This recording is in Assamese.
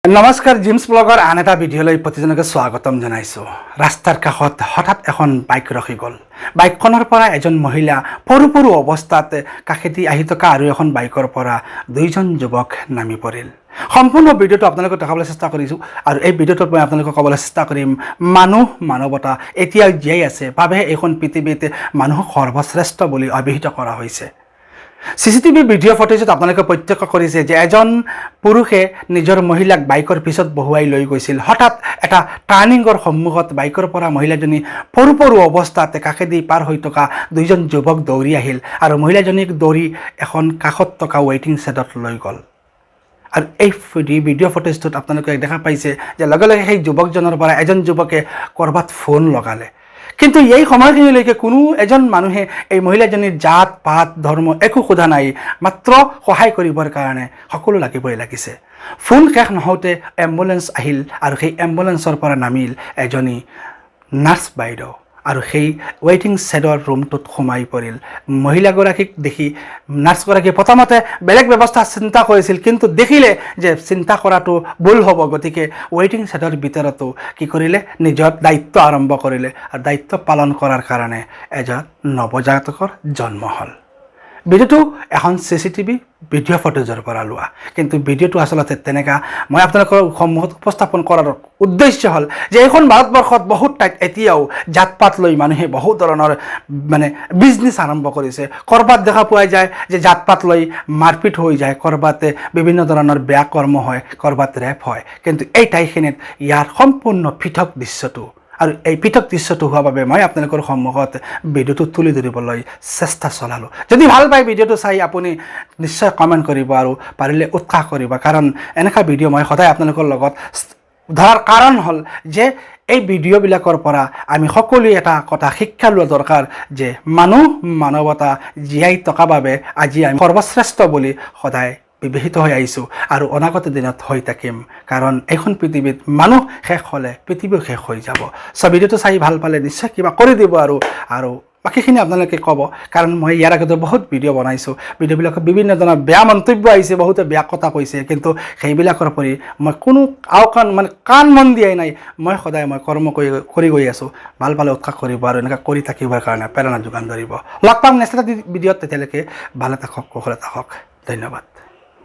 নমস্কাৰ জিমছ ব্লগৰ আন এটা ভিডিঅ'লৈ প্ৰতিজনকে স্বাগতম জনাইছোঁ। ৰাস্তাৰ কাষত হঠাৎ এখন বাইক ৰখি গ'ল। বাইকখনৰ পৰা এজন মহিলা পৰু অৱস্থাত কাষেদি আহি থকা আৰু এখন বাইকৰ পৰা দুইজন যুৱক নামি পৰিল। সম্পূৰ্ণ ভিডিঅ'টো আপোনালোকক দেখাবলৈ চেষ্টা কৰিছোঁ আৰু এই ভিডিঅ'টোত মই আপোনালোকক ক'বলৈ চেষ্টা কৰিম মানৱতা এতিয়াও জীয়াই আছে বাবেহে এইখন পৃথিৱীত মানুহক সৰ্বশ্ৰেষ্ঠ বুলি অভিহিত কৰা হৈছে। চিচিটিভি ভিডিঅ' ফুটেজত আপোনালোকে প্ৰত্যক্ষ কৰিছে যে এজন পুৰুষে নিজৰ মহিলাক বাইকৰ পিছত বহুৱাই লৈ গৈছিল। হঠাৎ এটা টাৰ্ণিঙৰ সন্মুখত বাইকৰ পৰা মহিলাজনী পৰু অৱস্থাত কাষেদি পাৰ হৈ থকা দুইজন যুৱক দৌৰি আহিল আৰু মহিলাজনীক দৌৰি এখন কাষত থকা ৱেইটিং শ্বেডত লৈ গ'ল। আৰু এই ভিডিঅ' ফুটেজটোত আপোনালোকে দেখা পাইছে যে লগে লগে সেই যুৱকজনৰ পৰা এজন যুৱকে ক'ৰবাত ফোন লগালে। কিন্তু এই সময়খিনিলৈকে কোনো এজন মানুহে এই মহিলাজনীৰ জাত পাত ধৰ্ম একো সোধা নাই, মাত্ৰ সহায় কৰিবৰ কাৰণে সকলো লাগিছে। ফোন শেষ নহওঁতে এম্বুলেঞ্চ আহিল আৰু সেই এম্বুলেঞ্চৰ পৰা নামিল এজনী নাৰ্ছ বাইদেউ আৰু সেই ৱেইটিং শ্বেডৰ ৰুমটোত সোমাই পৰিল। মহিলাগৰাকীক দেখি নাৰ্ছগৰাকীয়ে প্ৰথমতে বেলেগ ব্যৱস্থা চিন্তা কৰিছিল, কিন্তু দেখিলে যে চিন্তা কৰাটো ভুল হ'ব, গতিকে ৱেইটিং শ্বেডৰ ভিতৰতো কি কৰিলে নিজৰ দায়িত্ব আৰম্ভ কৰিলে আৰু দায়িত্ব পালন কৰাৰ কাৰণে এজন নৱজাতকৰ জন্ম হ'ল। ভিডিঅ'টো এখন চিচিটিভি ভিডিঅ' ফুটেজৰ পৰা লোৱা, কিন্তু ভিডিঅ'টো আচলতে তেনেকুৱা মই আপোনালোকৰ সন্মুখত উপস্থাপন কৰাৰ উদ্দেশ্য হ'ল যে এইখন ভাৰতবৰ্ষত বহুত ঠাইত এতিয়াও জাত পাত লৈ মানুহে বহুত ধৰণৰ বিজনেছ আৰম্ভ কৰিছে। ক'ৰবাত দেখা পোৱা যায় যে জাত পাত লৈ মাৰপিট হৈ যায়, ক'ৰবাত বিভিন্ন ধৰণৰ বেয়া কৰ্ম হয়, ক'ৰবাত ৰেপ হয়, কিন্তু এই ঠাইখিনিত ইয়াৰ সম্পূৰ্ণ পৃথক দৃশ্যটো আৰু এই পৃথক দৃশ্যটো হোৱাৰ বাবে মই আপোনালোকৰ সন্মুখত ভিডিঅ'টো তুলি ধৰিবলৈ চেষ্টা চলালোঁ। যদি ভাল পায় ভিডিঅ'টো চাই আপুনি নিশ্চয় কমেণ্ট কৰিব আৰু পাৰিলে উৎসাহ কৰিব, কাৰণ এনেকুৱা ভিডিঅ' মই সদায় আপোনালোকৰ লগত ধৰাৰ কাৰণ হ'ল যে এই ভিডিঅ'বিলাকৰ পৰা আমি সকলোৱে এটা কথা শিক্ষা লোৱা দৰকাৰ যে মানৱতা জীয়াই থকা বাবে আজি আমি সৰ্বশ্ৰেষ্ঠ বুলি সদায় বিবেচিত হৈ আহিছোঁ আৰু অনাগত দিনত হৈ থাকিম, কাৰণ এইখন পৃথিৱীত মানুহ শেষ হ'লে পৃথিৱীও শেষ হৈ যাব। ভিডিঅ'টো চাই ভাল পালে নিশ্চয় কিবা কৰি দিব আৰু বাকীখিনি আপোনালোকে ক'ব, কাৰণ মই ইয়াৰ আগতে বহুত ভিডিঅ' বনাইছোঁ। ভিডিঅ'বিলাকত বিভিন্ন ধৰণৰ বেয়া মন্তব্য আহিছে, বহুতে বেয়া কথা কৈছে, কিন্তু সেইবিলাকৰ পৰি মই কোনো কাণ মন দিয়াই নাই। মই সদায় কৰ্ম কৰি গৈ আছোঁ। ভাল পালে উৎসাহ কৰিব আৰু এনেকৈ কৰি থাকিবৰ কাৰণে প্ৰেৰণা যোগান ধৰিব। লগ পাম নেক্সট এটা ভিডিঅ'ত, তেতিয়ালৈকে ভালে থাকক, কুশলে থাকক। ধন্যবাদ।